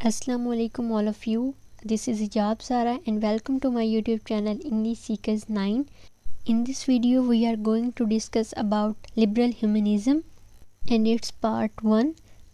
Assalamu alaikum all of you. This is Hijab Sara and welcome to my YouTube channel English Seekers 9. In this video we are going to discuss about liberal humanism and its part 1.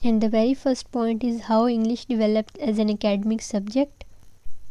And the very first point is how English developed as an academic subject.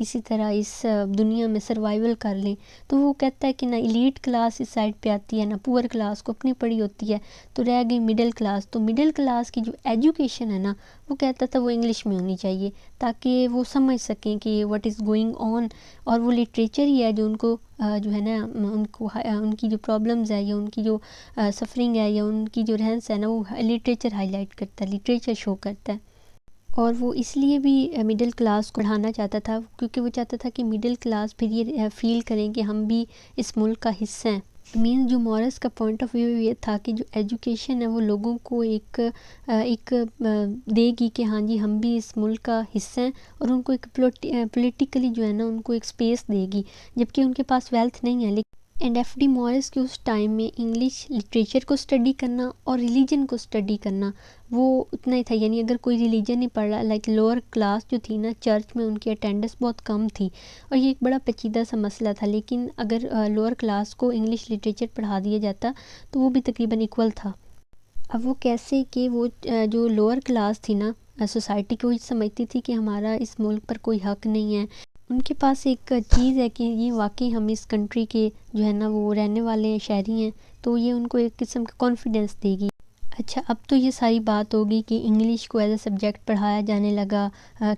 کسی طرح اس دنیا میں survival کر لیں. تو وہ کہتا ہے کہ نہ ایلیٹ کلاس اس سائڈ پہ آتی ہے نہ پور کلاس کو اپنی پڑی ہوتی ہے, تو رہ گئی مڈل کلاس. تو مڈل کلاس کی جو ایجوکیشن ہے نا, وہ کہتا تھا وہ انگلش میں ہونی چاہیے تاکہ وہ سمجھ سکیں کہ واٹ از گوئنگ آن, اور وہ لٹریچر ہی ہے جو ان کو جو ہے نا ان کو ان کی جو پرابلمز ہے یا ان کی جو سفرنگ ہے یا ان کی جو رہن سہن ہے وہ لٹریچر ہائی لائٹ کرتا ہے, لٹریچر شو کرتا ہے. اور وہ اس لیے بھی مڈل کلاس کو پڑھانا چاہتا تھا کیونکہ وہ چاہتا تھا کہ مڈل کلاس پھر یہ فیل کریں کہ ہم بھی اس ملک کا حصہ ہیں. مینس جو مورس کا پوائنٹ آف ویو یہ تھا کہ جو ایجوکیشن ہے وہ لوگوں کو ایک دے گی کہ ہاں جی ہم بھی اس ملک کا حصہ ہیں, اور ان کو ایک پولیٹیکلی جو ہے نا ان کو ایک سپیس دے گی, جبکہ ان کے پاس ویلتھ نہیں ہے. اینڈ ایف ڈی مورس کے اس ٹائم میں انگلش لٹریچر کو اسٹڈی کرنا اور ریلیجن کو اسٹڈی کرنا وہ اتنا ہی تھا. یعنی اگر کوئی ریلیجن نہیں پڑھ رہا, لائک لوور کلاس جو تھی نا چرچ میں ان کی اٹینڈنس بہت کم تھی, اور یہ ایک بڑا پیچیدہ سا مسئلہ تھا. لیکن اگر لوور کلاس کو انگلش لٹریچر پڑھا دیا جاتا تو وہ بھی تقریباً ایکول تھا. اب وہ کیسے کہ وہ جو لوور کلاس تھی نا سوسائٹی کو یہ سمجھتی تھی کہ ہمارا اس ملک پر کوئی حق نہیں ہے. ان کے پاس ایک چیز ہے کہ یہ واقعی ہم اس کنٹری کے جو ہے نا وہ رہنے والے شہری ہیں, تو یہ ان کو ایک قسم کا کانفیڈنس دے گی. اچھا, اب تو یہ ساری بات ہوگی کہ انگلش کو ایز اے سبجیکٹ پڑھایا جانے لگا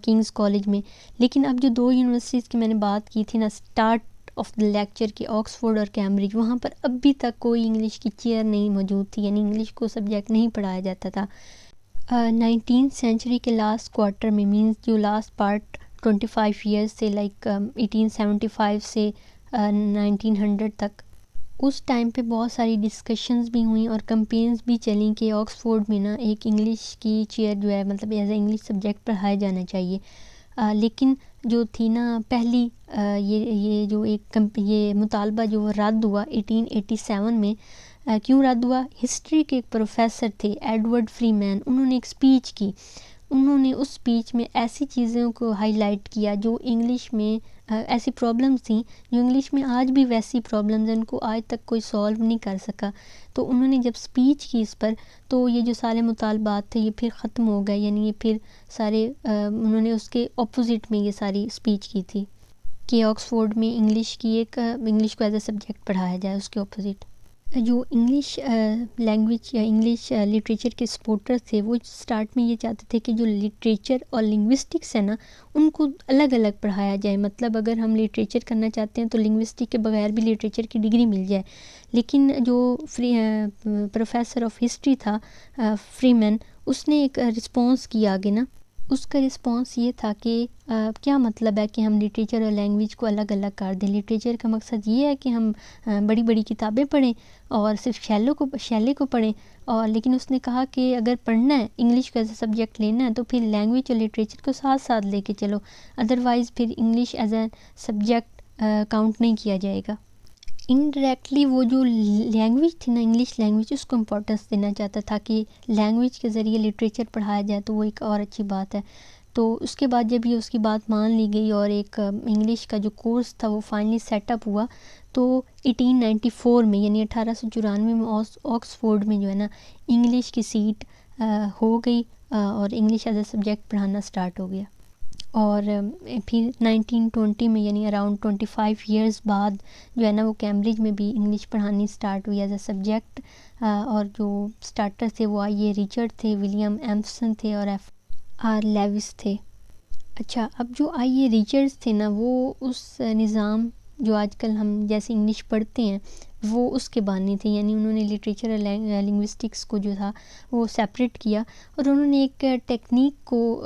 کنگز کالج میں. لیکن اب جو 2 یونیورسٹیز کی میں نے بات کی تھی نا اسٹارٹ آف دا لیکچر کی, آکسفورڈ اور کیمبرج, وہاں پر ابھی تک کوئی انگلش کی چیئر نہیں موجود تھی, یعنی انگلش کو سبجیکٹ نہیں پڑھایا جاتا تھا. 19th سینچری کے لاسٹ کوارٹر میں, مینس جو لاسٹ پارٹ 25 ایئرس سے, لائک 1875 سے 1900 تک, اس ٹائم پہ بہت ساری ڈسکشنز بھی ہوئیں اور کمپینز بھی چلیں کہ آکسفورڈ میں نا ایک انگلش کی چیئر جو ہے مطلب ایز اے انگلش سبجیکٹ پڑھایا جانا چاہیے. لیکن جو تھی نا پہلی یہ جو یہ مطالبہ جو رد ہوا 1887 میں. کیوں رد ہوا؟ ہسٹری کے ایک پروفیسر تھے ایڈورڈ فری مین, انہوں نے ایک اسپیچ کی. انہوں نے اس اسپیچ میں ایسی چیزوں کو ہائی لائٹ کیا جو انگلش میں ایسی پرابلمس تھیں جو انگلش میں آج بھی ویسی پرابلمز ہیں, ان کو آج تک کوئی سولو نہیں کر سکا. تو انہوں نے جب اسپیچ کی اس پر, تو یہ جو سارے مطالبات تھے یہ پھر ختم ہو گئے. یعنی یہ پھر سارے انہوں نے اس کے اپوزٹ میں یہ ساری اسپیچ کی تھی کہ آکسفورڈ میں انگلش کو ایز اے سبجیکٹ پڑھایا جائے. اس کے اپوزٹ جو انگلش لینگویج یا انگلش لٹریچر کے سپورٹر تھے وہ سٹارٹ میں یہ چاہتے تھے کہ جو لٹریچر اور لنگوسٹکس ہے نا ان کو الگ الگ پڑھایا جائے. مطلب اگر ہم لٹریچر کرنا چاہتے ہیں تو لنگوسٹک کے بغیر بھی لٹریچر کی ڈگری مل جائے. لیکن جو پروفیسر آف ہسٹری تھا فری مین, اس نے ایک رسپانس کیا آگے نا. اس کا رسپانس یہ تھا کہ کیا مطلب ہے کہ ہم لٹریچر اور لینگویج کو الگ الگ کر دیں. لٹریچر کا مقصد یہ ہے کہ ہم بڑی بڑی کتابیں پڑھیں اور صرف شیلے کو پڑھیں, اور لیکن اس نے کہا کہ اگر پڑھنا ہے انگلش کو ایز اے سبجیکٹ لینا ہے تو پھر لینگویج اور لٹریچر کو ساتھ ساتھ لے کے چلو, ادروائز پھر English as a subject count نہیں کیا جائے گا. انڈائریکٹلی وہ جو لینگویج تھی نا انگلش لینگویج, اس کو امپورٹنس دینا چاہتا تھا کہ لینگویج کے ذریعے لٹریچر پڑھایا جائے تو وہ ایک اور اچھی بات ہے. تو اس کے بعد جب یہ اس کی بات مان لی گئی اور ایک انگلش کا جو کورس تھا وہ فائنلی سیٹ اپ ہوا, تو 1894 میں یعنی 1894 میں آکسفورڈ میں جو ہے نا انگلش کی سیٹ ہو گئی اور انگلش ایز اے سبجیکٹ پڑھانا سٹارٹ ہو گیا. اور پھر 1920 میں یعنی اراؤنڈ 25 ایئرز بعد جو ہے نا وہ کیمبرج میں بھی انگلش پڑھانی سٹارٹ ہوئی ایز اے سبجیکٹ. اور جو سٹارٹر تھے وہ آئی اے ریچرڈ تھے, ولیم ایمسن تھے اور ایف آر لیوس تھے. اچھا, اب جو آئی اے ریچرڈز تھے نا وہ اس نظام جو آج کل ہم جیسے انگلش پڑھتے ہیں وہ اس کے بانی تھے. یعنی انہوں نے لٹریچر اور لنگوسٹکس کو جو تھا وہ سیپریٹ کیا, اور انہوں نے ایک ٹیکنیک کو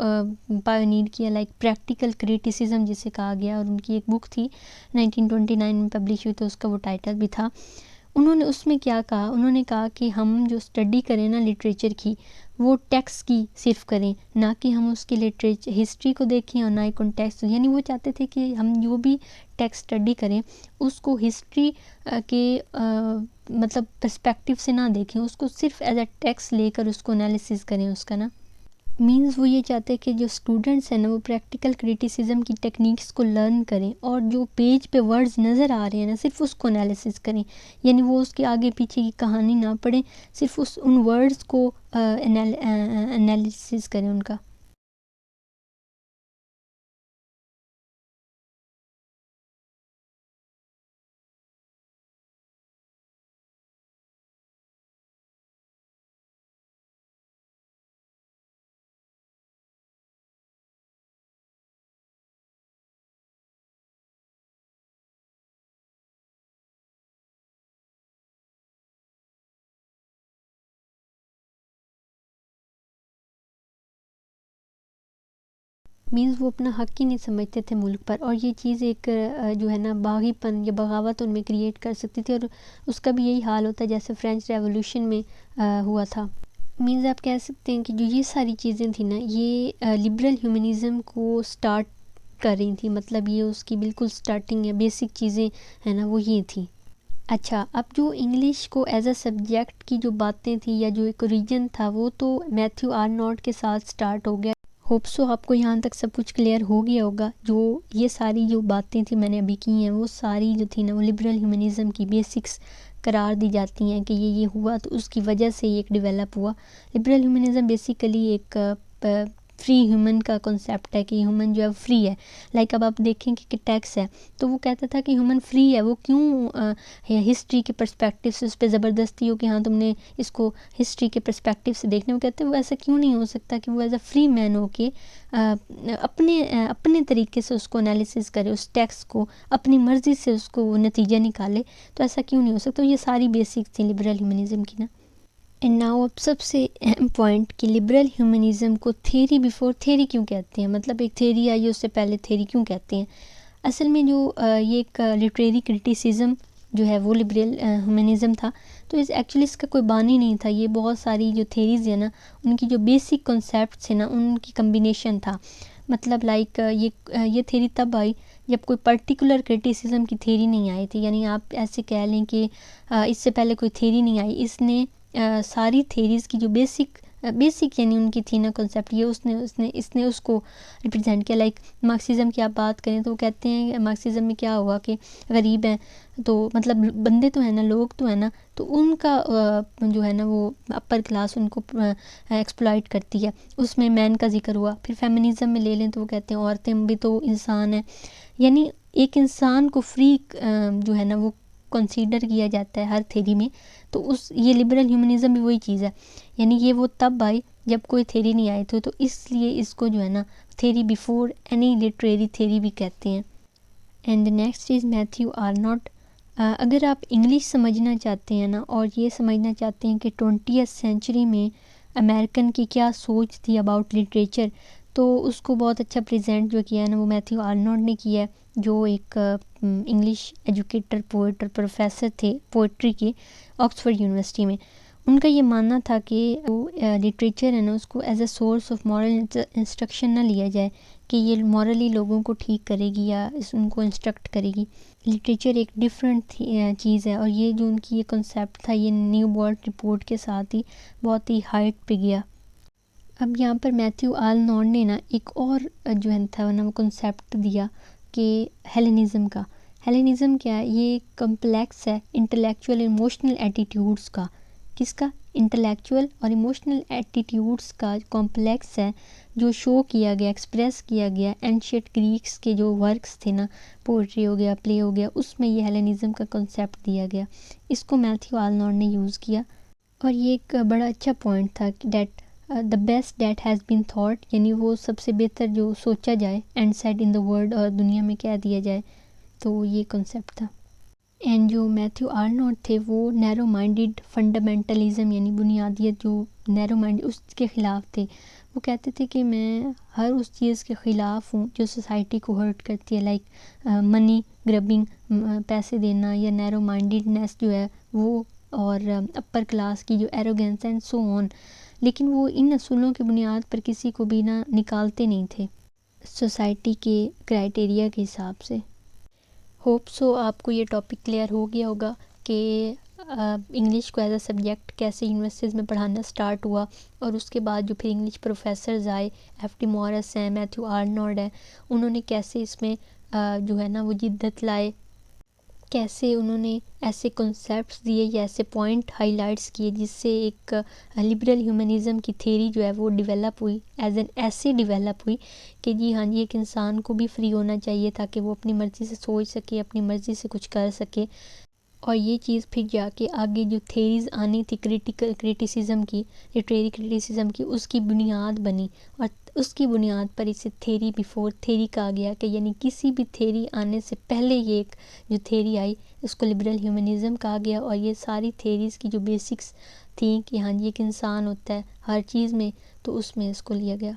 پائونیئر کیا, لائک پریکٹیکل کریٹیسزم جسے کہا گیا. اور ان کی ایک بک تھی 1929 میں پبلش ہوئی, تو اس کا وہ ٹائٹل بھی تھا. انہوں نے اس میں کیا کہا, انہوں نے کہا کہ ہم جو اسٹڈی کریں نا لٹریچر کی وہ ٹیکسٹ کی صرف کریں, نہ کہ ہم اس کی لٹریچر ہسٹری کو دیکھیں اور نہ ہی کنٹیکسٹ. یعنی وہ چاہتے تھے کہ ہم جو بھی ٹیکسٹ اسٹڈی کریں اس کو ہسٹری کے مطلب پرسپیکٹیو سے نہ دیکھیں, اس کو صرف ایز اے ٹیکسٹ لے کر اس کو انالیسس کریں اس کا نا. مینس وہ یہ چاہتے ہیں کہ جو اسٹوڈنٹس ہیں نا وہ پریکٹیکل کریٹیسزم کی ٹیکنیکس کو لرن کریں, اور جو پیج پہ ورڈز نظر آ رہے ہیں نا صرف اس کو انالیسس کریں. یعنی وہ اس کے آگے پیچھے کی کہانی نہ پڑھیں, صرف ان ورڈز کو انالیسس کریں ان کا. مینز وہ اپنا حق ہی نہیں سمجھتے تھے ملک پر، اور یہ چیز ایک جو ہے نا باغی پن یا بغاوت ان میں کریٹ کر سکتی تھی، اور اس کا بھی یہی حال ہوتا ہے جیسے فرینچ ریولوشن میں ہوا تھا. مینز آپ کہہ سکتے ہیں کہ جو یہ ساری چیزیں تھیں نا، یہ لبرل ہیومنزم کو سٹارٹ کر رہی تھیں، مطلب یہ اس کی بالکل سٹارٹنگ ہے، بیسک چیزیں ہیں نا وہ یہ تھیں. اچھا، اب جو انگلش کو ایز اے سبجیکٹ کی جو باتیں تھیں یا جو ایک اوریجن تھا، وہ تو میتھیو آرنولڈ کے ساتھ سٹارٹ ہو گیا. ہوپ سو آپ کو یہاں تک سب کچھ کلیئر ہو گیا ہوگا. جو یہ ساری جو باتیں تھیں میں نے ابھی کی ہیں، وہ ساری جو تھی نا وہ لبرل ہیومنزم کی بیسکس قرار دی جاتی ہیں کہ یہ ہوا تو اس کی وجہ سے یہ ایک ڈیولپ ہوا. لبرل ہیومنزم بیسیکلی ایک فری ہیومن کا کنسیپٹ ہے کہ ہیومن جو ہے فری ہے. لائک اب آپ دیکھیں کہ ٹیکس ہے تو وہ کہتا تھا کہ ہیومن فری ہے، وہ کیوں ہسٹری کے پرسپیکٹیو سے اس پہ زبردستی ہو کہ ہاں تم نے اس کو ہسٹری کے پرسپیکٹیو سے دیکھنا. وہ کہتے ہیں وہ ایسا کیوں نہیں ہو سکتا کہ وہ ایز اے فری مین ہو کے اپنے طریقے سے اس کو انالیسس کرے، اس ٹیکس کو اپنی مرضی سے اس کو وہ نتیجہ نکالے. تو ایسا کیوں نہیں ہو سکتا؟ یہ ساری بیسک تھیں لبرل ہیومنزم کی نا. اینڈ ناؤ اب سب سے اہم پوائنٹ کہ لبرل ہیومنزم کو تھیری بیفور تھیری کیوں کہتے ہیں، مطلب ایک تھیری آئی اس سے پہلے تھیری کیوں کہتے ہیں. اصل میں جو یہ ایک لٹریری کرٹیسزم جو ہے وہ لبرل ہیومنزم تھا. تو ایکچولی اس کا کوئی بانی نہیں تھا، یہ بہت ساری جو تھیریز ہیں نا ان کی جو بیسک کنسیپٹس ہیں نا ان کی کمبینیشن تھا. مطلب لائک یہ تھیری تب آئی جب کوئی پرٹیکولر کرٹیسزم کی تھیری نہیں آئی تھی. یعنی آپ ایسے کہہ لیں کہ اس سے پہلے کوئی تھیری نہیں آئی، اس نے ساری تھیریز کی جو بیسک یعنی ان کی تھی نا کنسیپٹ، یہ اس نے اس کو ریپرزینٹ کیا. لائک مارکسزم کی آپ بات کریں تو وہ کہتے ہیں مارکسزم میں کیا ہوا کہ غریب ہیں تو مطلب بندے تو ہیں نا، لوگ تو ہیں نا، تو ان کا جو ہے نا وہ اپر کلاس ان کو ایکسپلائٹ کرتی ہے. اس میں مین کا ذکر ہوا. پھر فیمنزم میں لے لیں تو وہ کہتے ہیں عورتیں بھی تو انسان ہیں. یعنی ایک انسان کو فری جو ہے نا وہ کنسیڈر کیا جاتا ہے ہر تھیری میں. تو یہ لبرل ہیومنزم بھی وہی چیز ہے. یعنی یہ وہ تب آئی جب کوئی تھیری نہیں آئی تھی، تو اس لیے اس کو جو ہے نا theory before any literary theory بھی کہتے ہیں. And next is Matthew Arnold. اگر آپ انگلش سمجھنا چاہتے ہیں نا اور یہ سمجھنا چاہتے ہیں کہ 20th سینچری میں امریکن کی کیا سوچ تھی اباؤٹ لٹریچر، تو اس کو بہت اچھا پریزنٹ جو کیا ہے نا وہ میتھیو آرنولڈ نے کیا ہے، جو ایک انگلش ایجوکیٹر، پوئٹ اور پروفیسر تھے پوئٹری کے آکسفورڈ یونیورسٹی میں. ان کا یہ ماننا تھا کہ لٹریچر ہے نا اس کو as a source of moral instruction نہ لیا جائے کہ یہ مورلی لوگوں کو ٹھیک کرے گی یا ان کو انسٹرکٹ کرے گی. لٹریچر ایک ڈفرینٹ چیز ہے، اور یہ جو ان کی یہ کنسیپٹ تھا یہ نیو بورڈ رپورٹ کے ساتھ ہی بہت ہی ہائٹ پہ گیا. اب یہاں پر میتھیو آرنولڈ نے نا ایک اور جو ہے تھا نا وہ کنسیپٹ دیا کہ ہیلینزم کا. ہیلینزم کیا ہے؟ یہ کمپلیکس ہے انٹلیکچوئل ایموشنل ایٹیٹیوڈس کا. کس کا؟ انٹلیکچوئل اور ایموشنل ایٹیٹیوڈس کا کمپلیکس ہے، جو شو کیا گیا، ایکسپریس کیا گیا اینشینٹ گریکس کے جو ورکس تھے نا، پوئٹری ہو گیا، پلے ہو گیا، اس میں یہ ہیلینزم کا کنسیپٹ دیا گیا. اس کو میتھیو آرنولڈ نے یوز کیا، اور یہ ایک بڑا اچھا پوائنٹ تھا کہ that the best that has been thought, یعنی وہ سب سے بہتر جو سوچا جائے، and said in the world, اور دنیا میں کہہ دیا جائے. تو یہ کنسیپٹ تھا. اینڈ جو میتھیو آرنولڈ تھے وہ نیرو مائنڈیڈ فنڈامنٹلزم یعنی بنیادیت، جو نیرو مائنڈ اس کے خلاف تھے. وہ کہتے تھے کہ میں ہر اس چیز کے خلاف ہوں جو سوسائٹی کو ہرٹ کرتی ہے، لائک منی گربنگ، پیسے دینا، یا نیرو مائنڈیڈنیس جو ہے وہ، اور اپر کلاس کی جو ایروگینس اینڈ سو آن. لیکن وہ ان اصولوں کی بنیاد پر کسی کو بھی نہ نکالتے نہیں تھے سوسائٹی کے کرائٹیریا کے حساب سے. ہوپ سو آپ کو یہ ٹاپک کلیئر ہو گیا ہوگا کہ انگلش کو ایز اے سبجیکٹ کیسے یونیورسٹیز میں پڑھانا سٹارٹ ہوا، اور اس کے بعد جو پھر انگلش پروفیسرز آئے، ایف ٹی مورس ہیں، میتھیو آرنولڈ ہیں، انہوں نے کیسے اس میں جو ہے نا وہ جدت لائے، کیسے انہوں نے ایسے کنسیپٹس دیے یا ایسے پوائنٹ ہائی لائٹس کیے جس سے ایک لبرل ہیومنزم کی تھیری جو ہے وہ ڈیولپ ہوئی، ایسے ڈیولپ ہوئی کہ جی ہاں جی ایک انسان کو بھی فری ہونا چاہیے تاکہ وہ اپنی مرضی سے سوچ سکے، اپنی مرضی سے کچھ کر سکے. اور یہ چیز پھر جا کے آگے جو تھیریز آنی تھی کرٹیسزم کی، لٹریری کرٹیسزم کی، اس کی بنیاد بنی، اور اس کی بنیاد پر اسے تھیری بیفور تھیری کہا گیا کہ یعنی کسی بھی تھیری آنے سے پہلے یہ ایک جو تھیری آئی اس کو لبرل ہیومنزم کہا گیا. اور یہ ساری تھیریز کی جو بیسکس تھیں کہ ہاں جی ایک انسان ہوتا ہے ہر چیز میں، تو اس میں اس کو لیا گیا.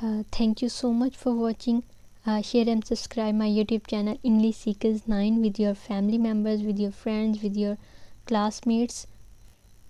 Thank you so much for watching. Share and subscribe my YouTube channel English Seekers 9 with your family members, with your friends, with your classmates.